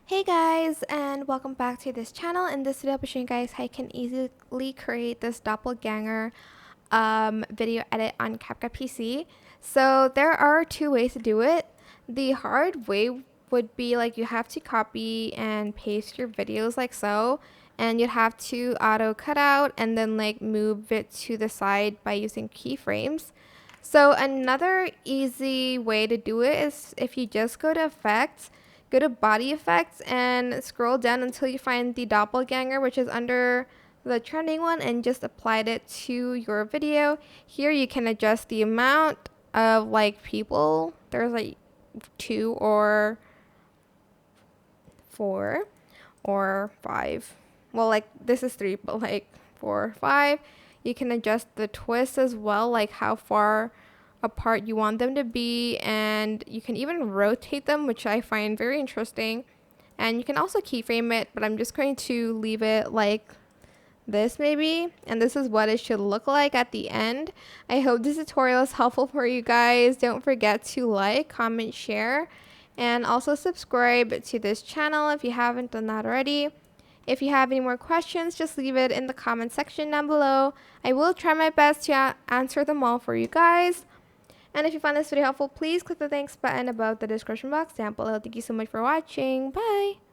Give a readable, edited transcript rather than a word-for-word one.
Hey guys, and welcome back to this channel. In this video, I'll be showing you guys how you can easily create this doppelganger video edit on CapCut PC. So there are two ways to do it. The hard way would be like you have to copy and paste your videos like so, and you'd have to auto cut out and then like move it to the side by using keyframes. So another easy way to do it is if you just go to effects, go to body effects and scroll down until you find the doppelganger, which is under the trending one, and just applied it to your video. Here you can adjust the amount of like people. There's like 2 or 4 or 5. Well, like this is 3, but like 4 or 5. You can adjust the twist as well, like how far apart you want them to be, and you can even rotate them, which I find very interesting. And you can also keyframe it, but I'm just going to leave it like this maybe, and this is what it should look like at the end. I hope this tutorial is helpful for you guys. Don't forget to like, comment, share, and also subscribe to this channel if you haven't done that already. If you have any more questions, just leave it in the comment section down below. I will try my best to answer them all for you guys. And if you found this video helpful, please click the thanks button above the description box down below. Thank you so much for watching. Bye!